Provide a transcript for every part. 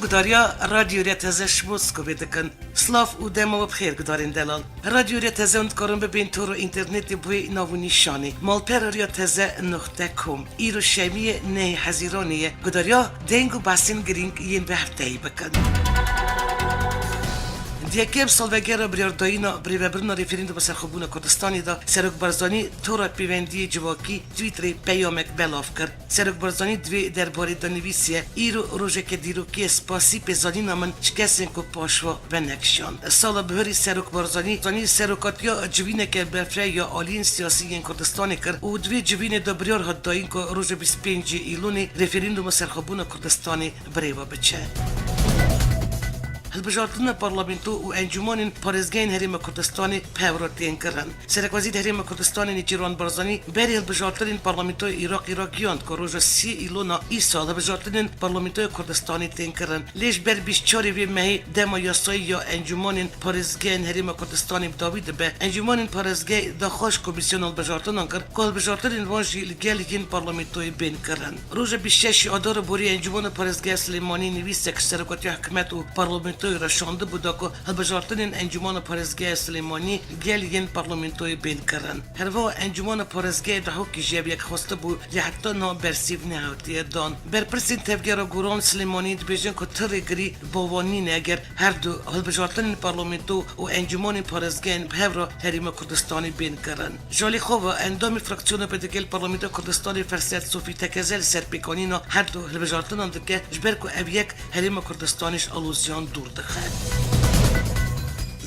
گداریا رادیو رتزش موسکو بدکن سلاف و دمو بخیر گدارین دلال رادیو رتزه اند کارم ببین تو رو اینترنت بوی ناو نشانی مالپر رتزه نقطه کم ایرو شمی نه حزیرانیه گداریا دنگو باسین گرینگ ین به هفته ای بکن دیگه سالوگر بریاردایینا بریوبرنا ریفرندوم سرخوبون کردستانی دا سرک برزانی تورا پیوندی جواکی تویتری پیامک بلاف کرد سرک برزانی دوی درباره دانویسیه ایرو روزه که دیروکی اسپاسی پزانی نامن شکستن که پاشوا و نکشان سال بهری سرک برزانی سرکاتیا جوینه که بفره یا آلین سیاسی این کردستانی کرد و دوی جوینه دا بریار هداین که روز 25 ایلونی ریفرندوم سرخوبون کردستانی بریوا بچه هالبجارتنا پارلمانتو و انجمن پارێزگایên Herêma Kurdistanê pevrotiên kirin. Serekvezî Herêma Kurdistanê Nêçîrwan Barzanî berê hilbijartinên Parlamentoya Iraqê ra giyand ku roja 3 îlona îsal hilbijartinên Parlamentoya Kurdistanê tên kirin. Lê ber bîşçarê vê mehê dema yasayî ya encumanên parêzgayên Herêma Kurdistanê dawî dibe. Encumanên parêzgay daxwaş komîsyona hilbijartinan kir ku hilbijartinên wan jî li gel yên parlamentoyê bên kirin. Roja 26 adara borî Encumena Parêzgaya Silêmanî nivîsek Serokatiya Hikûmet û Parlamentoya رشانده بود که هلبجارتنین انجمن پارێزگای سلیمانی گل ین پارلمانتوی بین کردن. هر وا انجمن پارێزگای ده کی جیب یک خواسته بود لی حتی نا برسیو نهایتی دان. بر پرسین تفکر گوران سلیمانی دبیجن که ترگری باوانی نگر هر دو هلبجارتنین پارلمانتو و انجمن پارێزگای بهورا هریما کردستانی بین کردن. جالی خوب اندام فراکسیون بدگل پارلمانتو کردستانی فرصت صوفی تکزل سرپیکانینا هر دو هلبجارتنان دکه جبر کو اویک هریما کردستانیش آلوزیان دور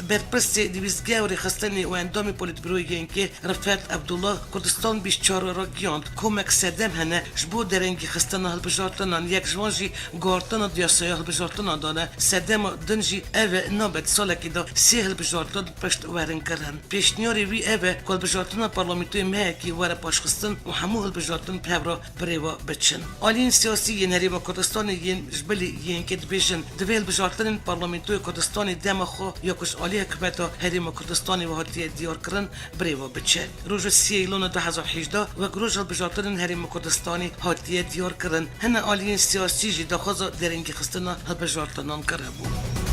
برپرسی دیویزگاوری خستنی و اندام پولیتبروی که رفعت عبدالله کردستان 24 را گیاند کمک سدم هنه جبو درنگی خستن هلبجارتنان یک جوانجی گارتن دیاسای هلبجارتنان دانه سدم دنجی اوه نابد سالکی دا سی هلبجارتن پشت ورن کرن پیشنیاری وی اوه که هلبجارتنان پارلمانتوی مهکی وره پاش خستن و همو هلبجارتن پهورا بریوا بچن آلین سیاسی ین هریما کردستان ین جبلی ین که دبیجن دوی هلبجارتنان پارلمانتوی کردستان دمخو یکش حکومت هریما کردستانی و هاتی دیار کردن بریوا بچه روز 3 ایلون 2018 و روز هلبجارتنین هریما کردستانی هاتی دیار کردن هنه آلیین سیاسی جی دخواز درنگی خستنا هلبجارتنان کرده بود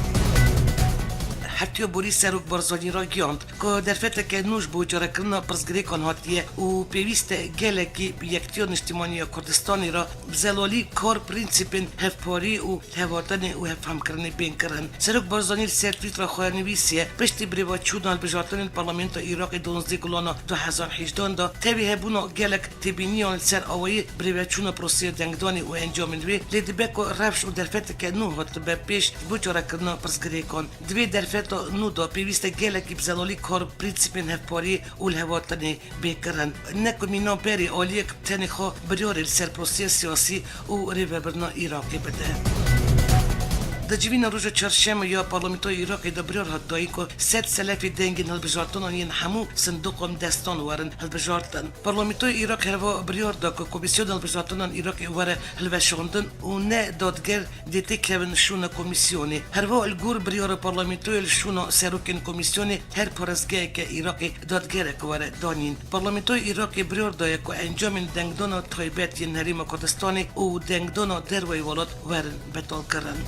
حتی بوری سرک برزانی را گیاند که در فتره که نوش بود جاره کردن پرزگری کن هاتیه و پیویست گله که یکتیار نشتیمانی کردستانی را بزلالی کار پرینسیپین هفپاری و هواتن و هفهم کردن بین کردن سرک برزانی سرتویت را خواهر نویسیه پشتی بریوا چودن بجارتن پارلمانت ایراق 12 گلان 2018 دا تبی هبونا گلک تبینیان سر آوایی بریوا چون پروسیه دنگدانی و انجام دوی لیدبکو رفش و در فتره که نو هات به پیش بود جاره کردن پرزگری کن دوی در فتره نو دا پیوسته گله کی بزلالی کار پرینسیپین هفپاری و الهواتنی بکرن نکمینا بری آلیک تنی خو بریار سر پروسیه سیاسی و ریوبرنا ایراقی بده در جوین روز چهارشنبه یا پارلمانتوی ایراق دا بریار هدایی که 100 سلفی دنگین هلبجارتنان ین همو صندوقم دستان ورن هلبجارتن پارلمانتوی ایراق هروا بریار دا که کمیسیون هلبجارتنان ایراق وره هلوشاندن و نه دادگر دیتی کون شونه کمیسیونی هروا الگور بریار پارلمانتوی شونه سروکین کمیسیونی هر پارێزگای که ایراقی دادگر که وره دانین پارلمانتوی ایراقی بریار دا که انجام دنگدان تایبت ین هریما کردستانی و دنگدان دروی ولاد ورن بتال کردن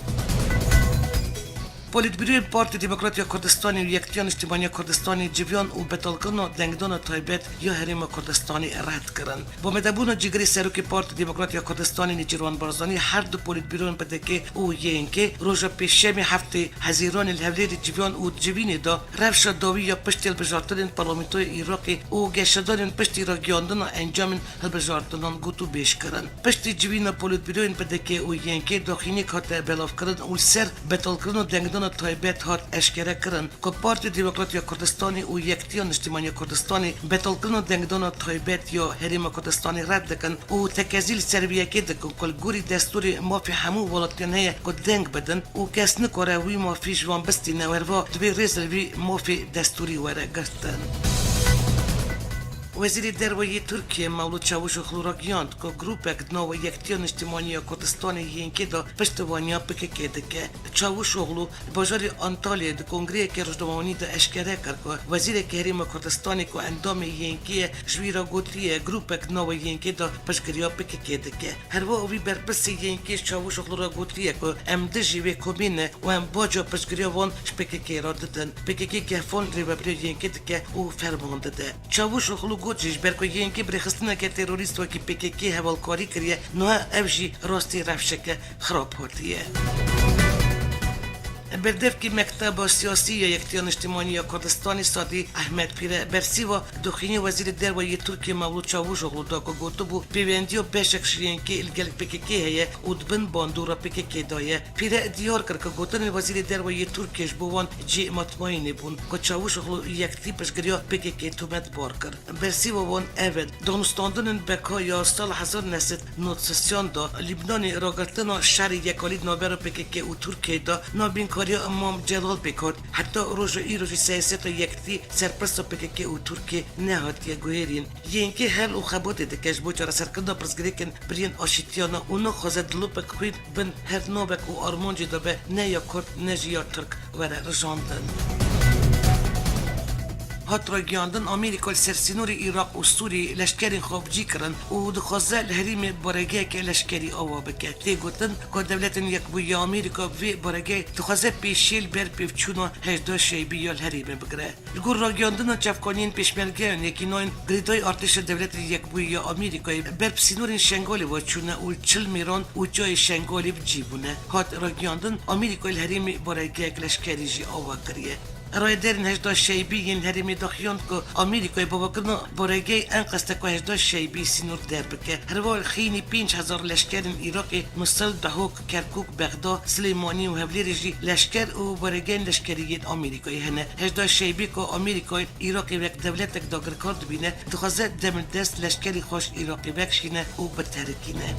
پولیتبیروی پارتی دموکراتیا کردستانی و یکتیان اجتماعی کردستانی جویان و بتالکن دنگدان تایبت یا هریما کردستانی رد کردن با مدبون جگری سروکی پارتی دموکراتیا کردستانی نیچیروان بارزانی هر دو پولیتبیروی پدکه او یینکه روزا پیشمی هفته حزیران الهولیر جویان و جوینی دا رفش داوی یا پشتی البجارتنین پارلمانتوی ایراقی و گشتدارین پشتی را گیاندن انجام البجارتنان گوتو بیش کردن پشتی جوین پولیتبیروی پدکه او یینکه داخینی کات بلاف کردن و سر بتالکن دنگدان تایبت هات اشکره کردن که پارتی دموکراتیا کردستانی و یکتیان اجتماعی کردستانی بتالکن دنگدان تایبت یا هریما کردستانی رد دکن و تکزیل سرویه که دکن کل گوری دستوری مافی همو ولاتیان هیا که دنگ بدن و کس نکاره وی مافی جوان بستی نوروا دوی ریزل وی مافی دستوری وره گرتن وزیر دروی ترکیه مولود چاوشوغلو را گیاند که گروپک نو یکتیان اجتماعی کردستان هینکی دا پشتوانیا پککی دکه. چاوشوغلو بازار آنتالیا د کنگره که رجدوانی دا اشکره کرد که وزیر کهریم کردستانی که اندام هینکی جویرا گوتریه گروپک نو هینکی دا پشگریا پککی دکه. هر وی برپرسی هینکی چاوشوغلو را گوتریه که ام دجیوه کمینه و ام باجا پشگریا وان پککی را دادن. پککی که فون ریبابلی هینکی دکه او فرمان داده. چاوشوغلو گوتریش برکو هینکی برخستنه که تروریست و که پککی هوالکاری کریه نوه افجی راستی رفشک خراب هاتیه. بردف کی مکتب سیاسی یکتیان اجتماعی کردستانی سادی احمد پیره برسی و دخینی وزیر دروی ترکیه مولود چاوشوغلو دا که گوتو بو پیوندیو بشک شرین که الگل پککی هیه و دبن باندورا پککی دایه. پیره دیار کرد که گوتن وزیر دروی ترکیش بوان جی مطمئنی بون که چاوشوغلو یکتی پشگریا پککی تومت بار کرد. برسی و وان اول دانستاندن بکایا سال 1990 دا لبنانی راگرتنا شهر یکالی نابر پککی و ترکیه دا نابین کاری امام جلال بکرد حتی روز سیاست یکتی سرپرست پککی و ترکیه نهادیه گوهرین یینکه هل و خبات دکش بوچار سرکردا پرزگریکن برین آشیتیانا اونو خوزد لوپک خوید بن هر نوبک و آرمانجی دابه نه یا کرد نه جیا ترک وره رجاندن. هات را گیاندن آمریکا سرسینور عراق و سوری لشکری خافجی کرن و دخوازه الهریم بارگه که لشکری آوا بکه. تی گوتن که دولت یک بوی آمریکا وی بارگه دخوازه پیشیل بر پیفچونا هجدا شیبی یا الهریم بگره. لگور را گیاندن چفکانین پیشمرگه یکی نوین گریدای ارتش دولت یک بوی آمریکای بر پسینور شنگالی و چونه و 40 میران و جای شنگالی بجیبونه. هات را گیاندن آمریکا الهریم بارگه لشکری جی آوا کریه. رای درین هجدا شیبی این هرمی دخیاند که آمریکای باباکرنا بارگه انقسته که هجدا شیبی سینور در بکه. هروال خینی 5000 لشکرین عراقی مثل دهوک، کرکوک، بغداد، سلیمانی و هولی جی لشکر و بارگه لشکری آمریکای هنه. هجدا شیبی که آمریکای عراقی وک دولتک داگر کرد بینه دخوازه دم دست لشکری خوش عراقی وکشینه و بترکینه.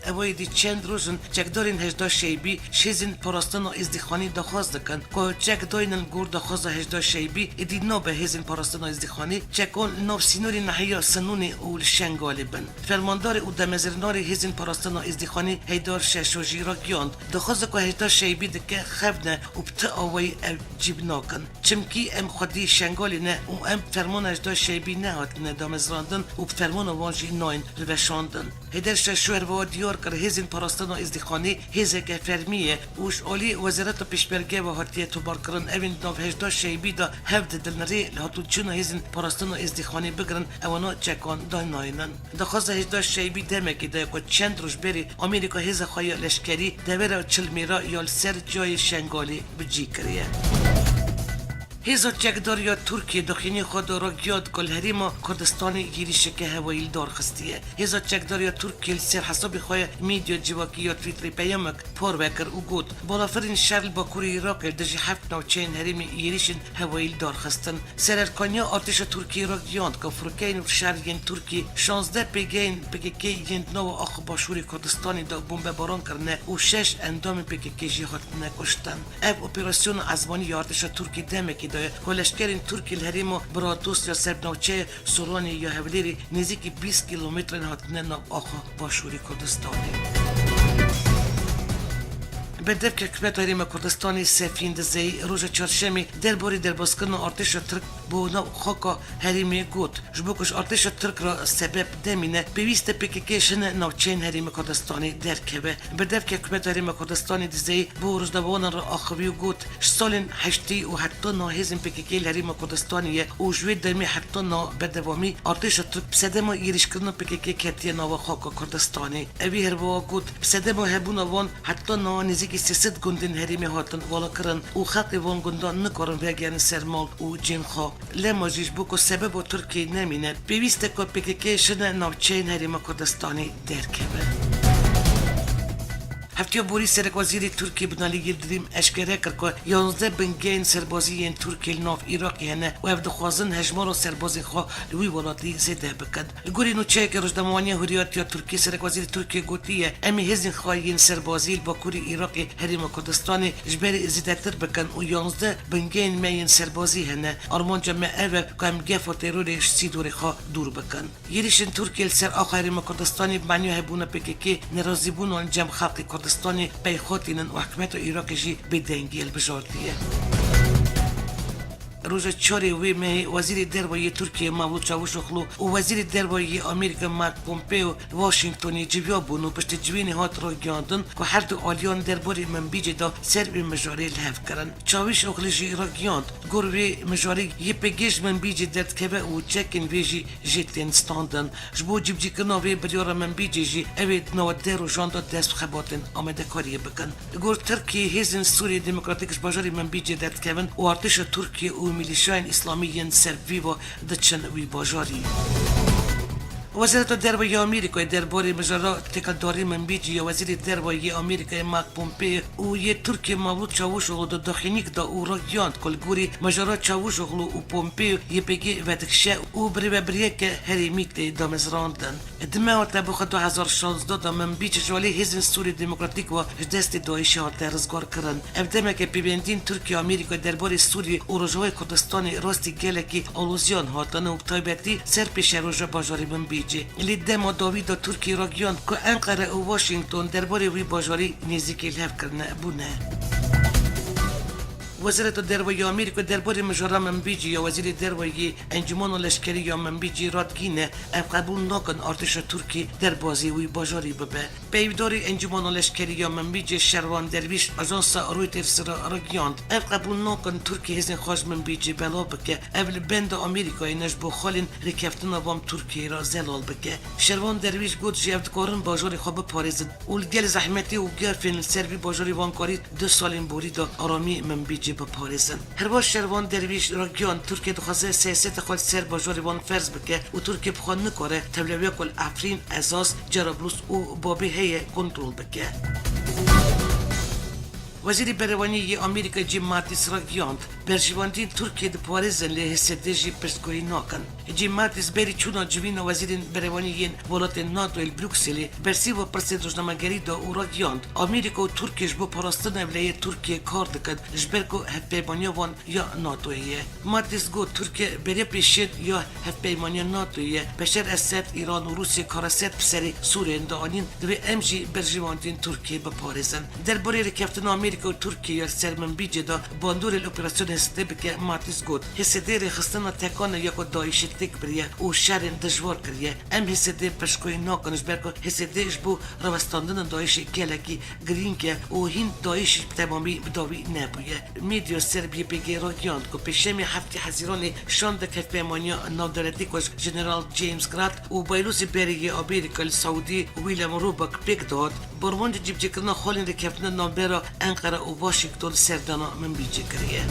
اوایدی چند روزن چکدارین هجدا شیبی شیزین پاراستان و ازدیخانی دخواست دکن که چکدارین گور دخواست هجدا شیبی ادی نو به هزین پاراستان و ازدیخانی چکون نو سینوری نحیا سنونی اول شنگالی بن. فرماندار او دمزرناری هزین پاراستان و ازدیخانی هیدار ششوجی را گیاند دخواست که هجدا شیبی دکه خفنه و بتا آوی جیب ناکن. چمکی ام خودی شنگالی نه و ام فرمان هجدا شیبی نه هاتنه دمزراندن و فرمان وانجی ناین روشاندن. هیدر ششوهر و دیار کر هزین پاراستان و ازدیخانی هزه که فرمیه وش اولی وزارت پیشبرگه و هاتیه تو بارکرن اوین نو هجدا شیبی دا هفت دلنری لحتو چون هزین پاراستان و ازدیخانی بگرن اونا چکان دا ناینن. دخواست هجدا شیبی دمکی دا که چند روز بری آمریکا هزه خواهی لشکری دوره 40 میرا یا سر جای شنگالی بجی کریه. هزار چکداریا ترکیه دخینی خود را گیاد کل هریما کردستانی گیریشه که هوایی دار خستیه. هزار چکداریا ترکیه سر حساب خواه میدیا جواکی یا تویتری پیامک پر وکر او گود بالافرین شرل باکوری عراق دجی 7 نوچین هریمی گیریشن هوایی دار خستن. سررکانیا آرتش ترکیه را گیاند که فروکین و شهرین ترکیه 16 پیگین پککی یند نو آخ باشوری کردستانی دا بمب باران کرنه و 6 اندام پککی جهات نکشتن. اف اپراسیون ازمانی آرتش ترکیه دمکی که لشکرین ترکی الهریمو برا دوست یا سربناوچه سورانی یا هولیری نزدیک 20 کیلومتر هاتنه ناب آخا باشوری کردستانی. بدف که حکومت هریم کردستانی سفین دزی روز چهارشنبه درباره دربازکردن ارتش ترک بو نو خاکا هریمی گوت جبوکش ارتش ترک را سبب دمینه پیوست پککشن نوچین هریم کردستانی درکبه. بدف که حکومت هریم کردستانی دزی بو روزدوان را آخوی گوت سالن هشتی و حتی نه هزین پککی هریم کردستانی و جوید دمی حتی نه بدوامی ارتش ترک بسدم ایریش کردن پککی کتی نو خاکا کردستانی. اوی هر با گوت بسدم هبون وان حتی نه نزدیک 300 گندن هریمی هاتن والا کرن و خط وان گندان نکارن وگیان سرمال و جنخا. لماجیش بو که سبب و ترکی نمینه پیوسته که پککشن نوچین هریم کردستانی درکبه. هفته بوری سرک وزیر ترکیه بنالی یلدریم اشکره کرد که 11 بنگین سربازی ترکیه ناف عراقی هنه و اف دخوازن هجمار و سربازی خواه لوی ولاتی زیده بکد. گوری نوچه که رجدموانی هوریات یا ترکیه سرک وزیر ترکیه گوتیه امی هزین خواهین سربازی با کوری عراقی هریم کردستانی جبری زیده تر بکن و 11 بنگین مین سربازی هنه آرمان جمع اوه که هم گف و تیرورش سیدوری خواه دور بکن. یریشن ترکیه سر آخر کردستانی بمعنی هبونه پککی نرازی بون و جمع خلق کردستانی پیخوتینن و حکمت عراقی جی بدنگیل بجاردیه. روز چهاری مه وزیر درباره ترکیه مولود چاوشوغلو و وزیر درباره آمریکا مارک پومپئو واشنگتنی جویا بونو پشت جوینی هات رو گیاندن که هر دو آلیان درباره منبیج دا سر به مجاری لحف کرن. چاوشوغلو جی را گیاند گروه مجاری یه پگیج منبیج درد که و چکن ویجی جیتین ستاندن جبو جیب جی کناوی بریار منبیج جی اوید نوادر و جاندا دست خباتن آمده کاری بکن. گور ترکیه هیزن سوری دموکراتیکش بجاری منبیج درد که و ارتش ترکیه و میلیشاین اسلامیین سربی و دچن وی باجاری. وزارت درباره آمریکا درباره مجرا تکلداری منبیجی یا وزیر درباره آمریکا مارک پومپئو و یه ترکیه مولود چاوشوغلو دا داخینیک دا او را گیاند کل گوری مجرا چاوشوغلو و پومپئو یه بگی ودکشه و بریه که هریمیت دامزراندن. دمه ها تبخ 2016 دا منبیج جوالی هیزن سوری دموکراتیک و دست دایشی ها ترزگار کرن. افدمه که پیبندین ترکیه آمریکا درباره سوری و رجوع کردستان راستی گلکی آلوزیان هاتن و تایبتی سر پیش رجوع باجاری منبیج. لیدم داوید ترکیه را گیاند که انقره و واشنگتن درباره وی باجاری نزدیکی لحف کرده بونه. وزارت درباره آمریکا درباره مجرا منبیجی یا وزیر درباره انجمن لشکری یا منبیجی رادگینه اف قبول نکن ارتش ترکی در بازی وی باجاری ببه. پیوداری انجمن لشکری یا منبیجی شروان درویش آژانس رویترز را گیاند اف قبول نکن ترکی هزین خواج منبیجی بلا بکه اول بند آمریکایی نجبو خالین رکفتن وام ترکی را زلال بکه. شروان درویش گفت جفت کارن باجاری خوب پاریزن اولگل زحمتی و گرفن سروی باجاری وانکاری 2 سالین بوری دا آرامی منبیجی با پاریزن. هر باش شروان درویش را گیاند ترکیه دخواسته سیاست خود سر باجاری وان فرض بکه و ترکیه بخوان نکاره تبلیغ کل افرین اساس جرابلس و بابی هی کنترل بکه. وزیر بروانی آمریکا جیم ماتیس را گیاند برجواندین ترکیه د پاریزن له هسدجی پرسکوی ناکن. جیم ماتیس بری چونا جوین وزیر بروانی ولات ناتو بروکسل برسی و پرسید روزنامه‌گری دا او را گیاند آمریکا و ترکیه با پاراستن ولایت ترکیه کار دکد جبرکو هفپیمانی وان یا ناتویه. ماتیس گفت ترکیه بری پیشید یا هفپیمانی ناتویه بشر اسد ایران و روسیه کارست بسری سوریه اندانین دوی امجی برجواندین ترکیه با پاریزن. درباره رکفتن آمریکا و ترکیه سرمنبیج دا باندور الاپراسیون هسته بکه ماتیس گفت هسته رخصتن تکان یا که دایش تک بریه و شهر دجوار کریه ام هسته پشکوی ناکنش برکو هسته اجبو روستاندن دایش گلکی گرینکه و هین دایش تمامی بداوی نبویه. میدیو سربیه بگه را گیاند که پیشمی هفته حزیران شانده کفپیمانیا نادرتیکوش جنرال جیمز گرات و بایلوس بریه آمریکا سعودی ویلیام روباک پیک داد برموند جیب جکرنا خالین رکفتن نامبرا انقره و واشنگتن سردانا منبیجی کریه.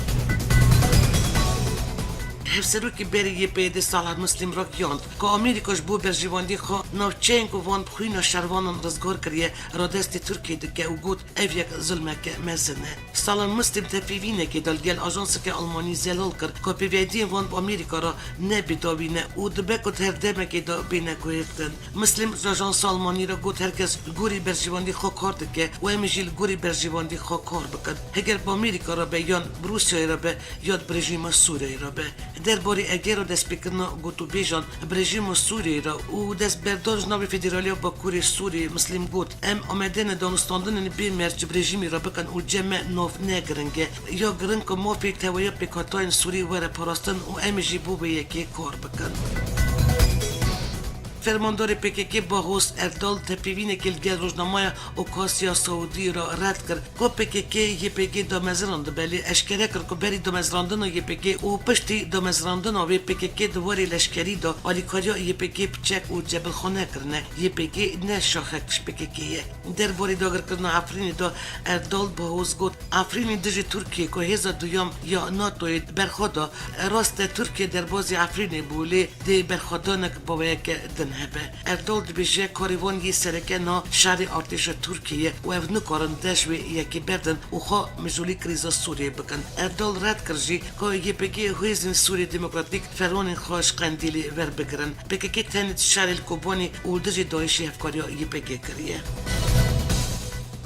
هفسرو که بری پیده سالها مسلم را گیاند که آمریکاش بو برجواندی خواه نوچنگ و وان بخوینا شروانان رزگار کریه را دست ترکیه دکه و گود او یک ظلمه که مزنه. سالها مسلم تفیوینه که دلگل آژانس که آلمانی زلال کرد که پیویدی وان با آمریکا را نبیداوینه و دبکت هر دمه که دا بینه گویفتن. مسلم آژانس آلمانی را گود هرکس گوری برجواندی خواه کار دکه و امیجیل گوری برجواندی خواه کار بکن. هگر با آمریکا را به یان روسیه را به یاد برژیم سوریه را به درباره اگر دست بکن گوتو بیجان برژیم سوریه را و دست برداشت ناوی فدرالی با کوری سوریه مسلم گوت ام آمدن دانستاندن بی مرج برژیمی را بکن و جمع ناف نگرنگه یا گرنگ که موفق تویا بکاتاین سوریه وره پاراستن و امیجی بو به یکی کار بکن. فرماندار PKK باهوس اردال تپیوینه که لگل روزنامه اوکاسیا سعودی را رد کرد که PKK YPG دامزراند بلی اشکره کرد که بری دامزراندن YPG و پشتی دامزراندن و PKK دواری لشکری دا آلیکاریا YPG پچک و جبل خانه کرنه YPG نه شاخکش PKK در باری داگر کردن افرین دا اردال باهوس گفت افرین دژ ترکیه که هزا دویام یا ناتوی برخودا راست ترکیه در بازی افرین بوله دی برخودانک با یک دن گرتن هبه اردول دبیجه کاریوان یه سرکه نا شهر ارتش ترکیه و او نکارن دشوی یکی بردن و خوا مجولی کریزا سوریه بکن اردول رد کرجی که یه بگی هویزن سوری دموکراتیک فرون خوش قندیلی ور بگرن بگی که تنید شهر الکوبانی و دجی دایشی هفکاریا یه بگی کریه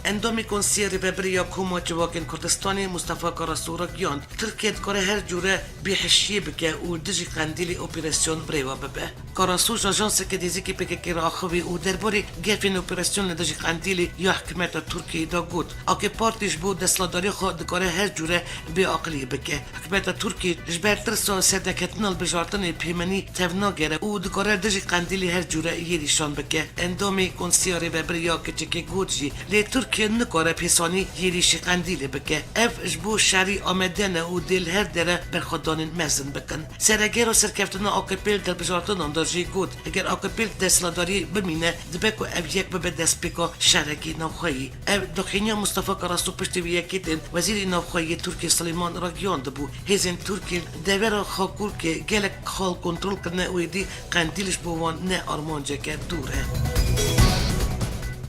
اندامی کنسیری ببریا کوما جواکن کردستانی مصطفی کاراسو را گیاند ترکیه کار هر جوره بیحشیه بکه و دجی قندیلی اپریسیون بریوا ببه کاراسو جاجانس که دیزی که بکه را آخوی و درباری گفین اپریسیون دجی قندیلی یا حکمت ترکیه دا گود اگه پارتیش بود دستلاداری خود کار هر جوره بی عقلی بکه حکمت ترکیه جبر ترسا سردکتنال بجارتن پیمانی تفنا گره و دکاره دجی قندیلی هر جوره یریشان بکه اندامی کنسیری ببریا که چکه گودجی لی که نکاره پیسانی یریشی قندیلی بکه اف جبو شری آمدنه و دل هر دره برخودانین مزن بکن سرگر و سرکفتن آکپیل در بجارتن اندازی گود اگر آکپیل دستلاداری بمینه دبکو اف یک ببه دست بکو شرکی نوخویی اف دخینیا مصطفی کاراسو پشتی ویکیتن وزیر نوخویی ترکی سلیمان را گیانده بو هیزن ترکی دور خاکور که گلک خال کنترل کنه ویدی قندیلش بوان نه آرمانجه که دوره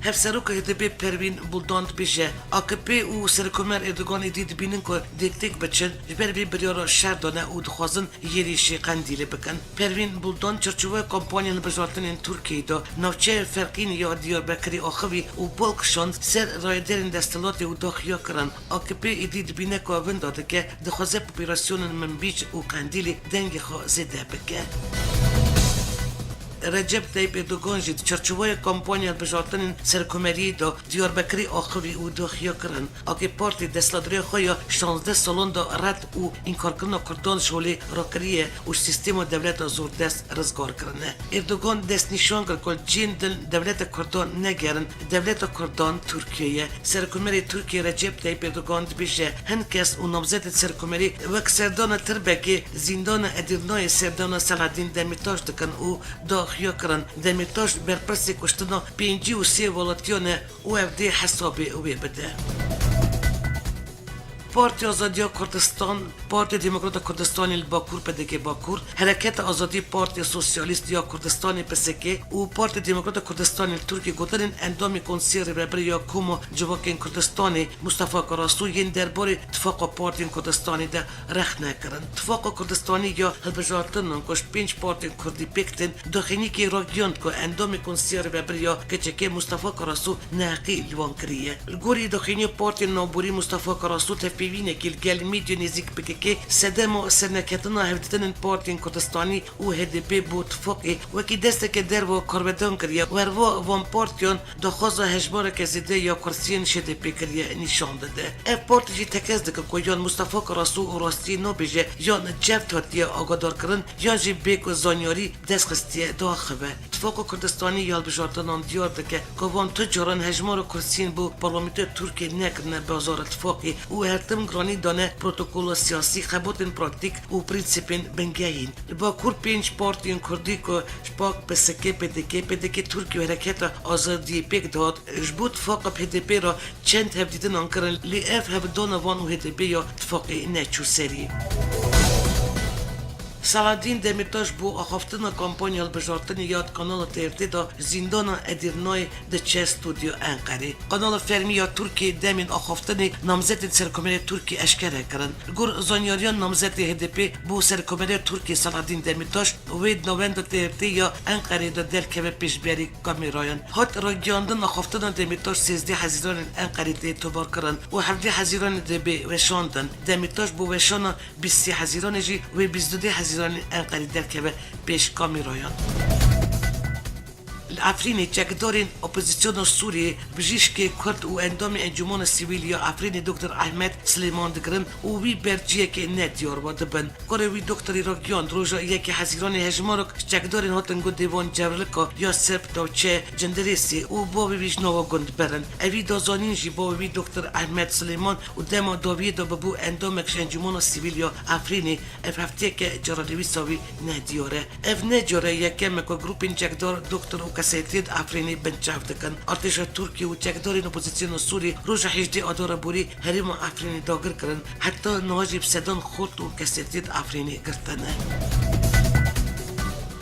هفسروک هدبی پروین بولداند بیشه AKP و سرکومر اردوگان دید بینن که دیکتیک بچن جبر بی بریارا شهر دانه و دخوازن یریشی قندیلی بکن پروین بولداند چرچوه کمپانیان بجارتن ترکیه دا نوچه فرقین یا دیار بکری آخوی و بولکشان سر رایدرین دستلاتی و داخیا کرن AKP دید بینه که وین داده که دخوازه پوپیراسیون من بیچ و قندیلی دنگ خواه زده بکه رجب طیب اردوگان جد چرچوای کمپانیا بجارتن سرکومری دا دیاربکری آخوی و داخیا کرن اگه پارتی دستلادری خویا 16 سالون دا رد و انکار کرنا کردان شولی راکریه و سیستم دولت زور دست رزگار کرنه اردوگان دست نشان کرد که جین دل دولت کردان نگرن دولت کردان ترکیه سرکومری ترکیه رجب طیب اردوگان بیشه هنکس و نامزد سرکومری وک سردان تربکی زندان ادرنای سردان سلادین دمیتاش دکن و خیا کرن دمیتاش برپرسی کشتنا 53 ولاتیونه او افدی حسابی اوی بده پارتی آزادی کردستان پارتی دموکرات کردستانی باکور پدک باکور حرکت آزادی پارتی سوسیالیست یا کردستانی پسکه و پارتی دموکرات کردستانی ترکی گذارن اندامی کنسیر ربری یا کومو جواکین کردستانی مصطفی کاراسو ین درباره اتفاق پارتی کردستانی ده رخ نکردن اتفاق کردستانی یا هلبجارتن کش 5 پارتی کردی پکتن داخلی که راگیاند که اندامی کنسیر ربری یا کچکه مصطفی کاراسو ناقی لیوان کریه الگوری داخلی پارتی نابوری مصطفی کاراسو ببینه که گلمی نزدیک بگه که صدم و سرنکتنا هفدتن پارتین کردستانی و هدپی بود فوقی و که دسته که در و کاربدان کریه و اروا وان پارتیون دخواست هجبار که زده یا کرسین شده پی کریه نشان داده اف پارتی تکز دکه که یان مصطفی کاراسو و راستی نو بجه یان جفت هاتیه آگادار کرن یان جی بیک و زانیاری دست خستیه داخبه اتفاق کردستانی یال بجارتنان دیار دکه که وان تجاران هجمار کرسین بو پارلمانت ترکیه نکرنه بازار اتفاقی و هرتم گرانی دانه پروتکول سیاسی خبوتن پراتیک و پرینسیپین بنگهین با کور 5 پارتیون کردی که شپاک پسکه پدکه ترکی و حرکت آزادی پیک داد جبود اتفاق پدپی را چند هفدیدن آنکرن لی اف هفدان وان و هدپی یا اتفاقی نچو سری سالادین دمیتاش بو آخافتن کمپانیال بجارتن یاد کانال ترتی دا زندان ادرنای دچه استودیو انقره کانال فرمی یا ترکی دمین آخافتن نامزد سرکومری ترکی اشکره کرن گور زانیاریان نامزد هدپی بو سرکومری ترکی سالادین دمیتاش وید نوند ترتی یا انقره دا درکه پیش بیاری کامیرایان هات را گیاندن آخافتن دمیتاش 13 هزیران انقره دی توبار کرن و 17 هزیران دی بی وشاندن دمیتاش بو وشانا 20 هزیران جی و 22 هزیران انقری درکه پیش کامیرایان الافرین جگدارین اپوزیسیون سوریه بجیشک کرد و اندام انجمن سیویل یا افرین دکتر احمد سلیمان دگرن و وی برجیه که ندیار و دبن کار وی دکتری را گیاند روژا یکی حزیران هجمارک جگدارین هاتن گو دیوان جورلکا یا سرب داوچه جندریسی و با ویش نوا گند برن اوی دازانین جی با وی دکتر احمد سلیمان و دما داویه دا ببو اندامکش انجمن سیویل یا افرینی اف هفته که جرالوی ساوی ندیاره اف ندیاره یکم که گروپین جگدار دکتر و سيتيد افريني بنجافتكن ارتش تركي وتقدرين اوبوزيسيون السوري روج حجدي ادور بوري هريم افريني داغر كرن حتى نواجب سدان خط وكسيتيد افريني قرتنا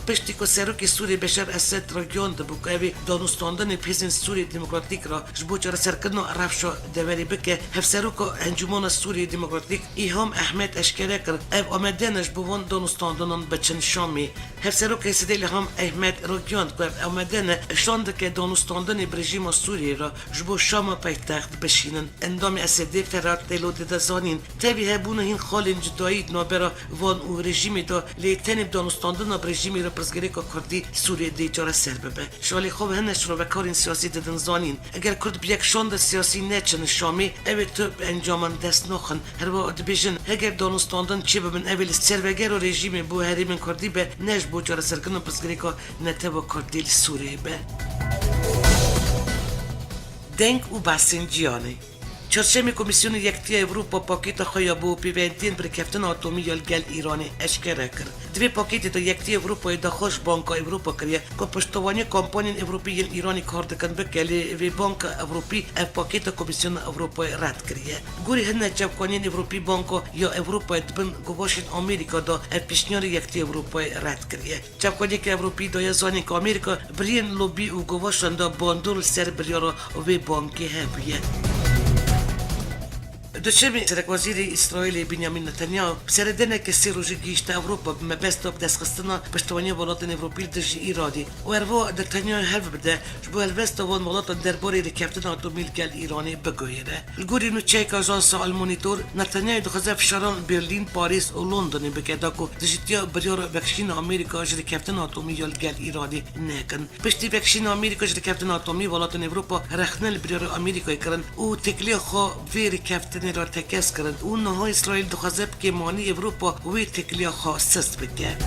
پشتی که سروک سوری بشار اسد را گیاند بو که اوی دانستاندن پیزن سوری دموکراتیک را جبو چرا سرکردن رفشو دوری بکه هف سروک انجمن سوری دموکراتیک ایهام احمد اشکره کرد او آمدنش بوون دانستاندن بچن شامی هف سروک سدیل هم احمد را گیاند که آمدن شاند که دانستاندن برژیم سوری را جبو شام پایتخت بشینن اندام اسدی فرات تلود دزانین تبی هبونه هین خالین جدایی نابرا وان او رژیم دا لیتن دانستاندن برژیمی را پرزگری که کردی سوریه دیجاره سر ببه شالی خوب هنش رو بکارین سیاسی دادن زانین اگر کرد بیک شاند سیاسی نچن شامی اوی تو انجامن دست نخن هر وقت بیشن اگر دانستاندن چی ببن اوی سروگر و رژیم بو هریمن کردی به نش بو جاره سرکنن پرزگری که نتبا کردی سوریه به دنگ و بسنجیانه چهارشنبه کمیسیون یکتی اروپا پاکت خیابو پیوندین بر کفتن اتمی گل ایرانی اشکره کرد. دوی پاکت تا یکتی اروپا دا خوش بانک اروپا کریه که پشتوانی کمپانی اروپی ایرانی کار دکن بکلی وی بانک اروپی اف پاکت کمیسیون اروپا رد کریه. گوری هنه جوکانین اروپی بانک یا اروپا دبن گواشن آمریکا دا اف پیشنهاد یکتی اروپا رد کریه. جوکانی که اروپی دا یزانی که آمریکا برین لوبی و گواشن دا باندول سر بریارا وی بانکی هبیه. دوشنبه سرک وزیر اسرائیل بنیامین نتانیاهو سردنه که سه روز گیشت اروپا به مبست دست خستنا پشتوانی ولایت اروپی دژ ایرانی و ارو نتانیاهو حرف بده جبو الوست وان ولایت درباره رکابتن اتومبیل گل ایرانی بگویره الگوری نو چیک آژانس المونیتور نتانیاهو دخوازه فشاران برلین پاریس و لندن بکدا کو دژتیا بریار وکشین آمریکا جری رکابتن اتومبیل گل ایرانی نکن پشتی وکشین آمریکا جری رکابتن اتومبیل ولایت اروپا رخنل بریار آمریکا کردن او تکلیه خو وی رکابتن را تکس کرد اون نهای اسرائیل دخوازه که مانی اروپا وی تکلیه خاصست بگه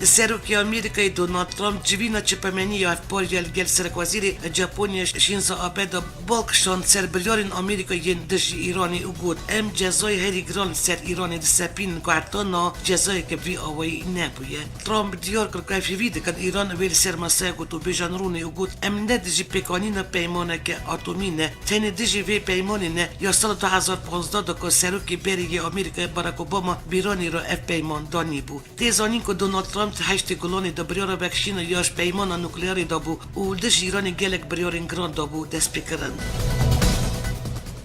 سروکی آمریکای دونالد ترامپ جوینا چپمنی یا افپاریال گل سرک وزیر ژاپنیا شینزو آبه دا بالکشان سر بلیارین آمریکای دژ ایرانی او ام جزای هری گران سر ایرانی دسپین که نا جزای که وی آوی نبویه ترامپ دیار کرد که فی ویده کن ایران ویل سر مسای گود و بیجان رونی او ام ندجی پیکانین پیمانه که اتمینه تن دژی وی پیمانینه یا سال 2015 دا که سروکی بریگی آمریکای باراک اوباما بیرانی را اف پیمان دانی بود تیزانین که دونالد ترامپ هشت گلونی دا بریار وکشین یاش پیمان نوکلیاری دا بو و دژ ایرانی گلک بریارین گران دا بو دست بکرن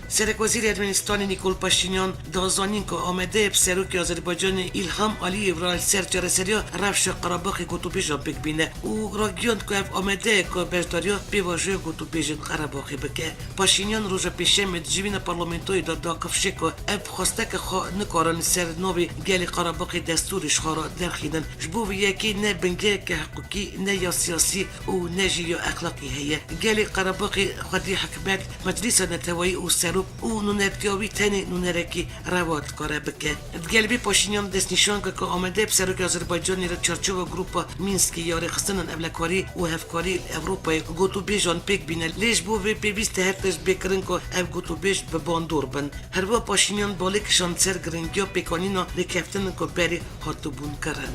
سرک وزیر ارمنستان نیکول پاشینیان دازانین که آمده سروک آذربایجان ایلهام علییو را سر جرسریا رفش قراباخ گوتو بیجان بگبینه او را گیاند که آمده که بجداریا بیواجه گوتو بیجان قراباخی بکه پاشینیان روز پیشه مدجوین پارلمنتوی دا کفشه که اب خواسته که نکارن سر نوی گلی قراباخی دستورش خارا درخیدن جبو یکی نه بنگه که حقوقی نه یا سیاسی و نه جیو اخلاقی هیه گلی قراباخی خودی حکمت مجلس نتوایی و سر او نونرکیاوی تنی نونرکی رواد کاره بکه گلبی پاشینیان دست نشان که آمده بسروک آذربایجانی را چارچوب گروپا مینسکی یاری خستنن اولکاری و هفکاری اروپای گوتو بیجان پیک بینه لیش بو وی پیویست هرتش بکرن که اف گوتو بیج به باندور بن هر وا پاشینیان بالکشان سر گرنگیا پیکانینا رکفتن که بری هاتو بون کرن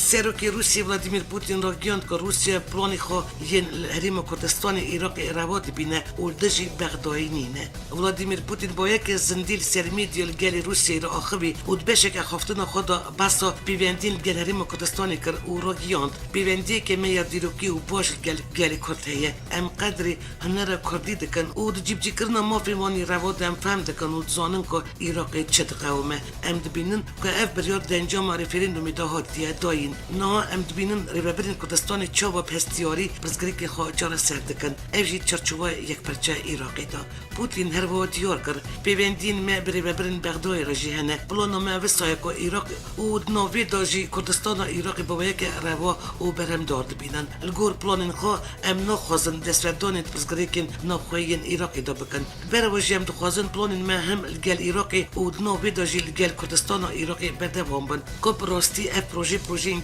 سروکی روسیه ولادیمیر پوتین را گیاند که روسیه پلانی خو ین حریم کردستان عراق رواد بینه و دژی بغدادی نینه ولادیمیر پوتین با یک زندیل سرمی دیل گل روسیه را آخوی و دبشک اخافتن خدا بسا پیوندین گل حریم کردستانی کر او را گیاند پیوندی که میاد دیروکی و باش گل کرده ام قدری هنر کردی دکن و جیب جی کرنا مافیمانی رواد ام فهم دکن و زانن که عراق چه قومه ام دبینن که اف بریار دنجام رفرندومی دا هاتیه داین نه ام دبینن ریبرین کردستان چوب پستیاری برزگری که خواهجان سردکن اوجی چرچوبای یک پرچه عراقی دا پوتین هر وقت دیار کرد پیوندین ما ریبرین بغدای را جهنه بلونا ما وسای که عراق و نوی داجی کردستان عراقی با یک روا و برهم دارد بینن الگور پلانین خواه ام نخوازن دستوردانید برزگری که نخواهین عراقی دا بکن برواجی ام دخوازن پلانین ما هم الگل عراقی و نوی داجی الگل کردستان عراقی بدوام بن کب راستی اف پروژه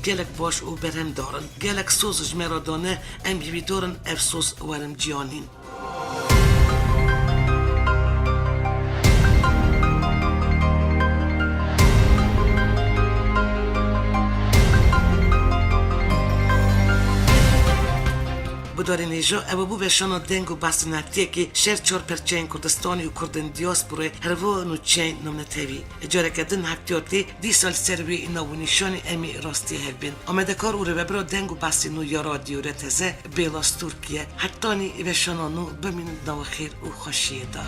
گلک باش و برهم دارن گلک سوز جمرادانه ام بیوی دارن افسوس ورم جیانین بداری نیجا او بو بشانو دنگو باستناتیه که شهر 4% کردستانی و کردن دیاسپوره هرو نو چین نمنتوی اجاره کردن هفتیاتی دی سال سروی نوونیشانی امی راستی هفبین آمده کار او رو ببرو دنگو باستی نو یا رادیو رتزه بیلاس ترکیه حتانی بشانو نو بمین نو خیر و خوشیه دا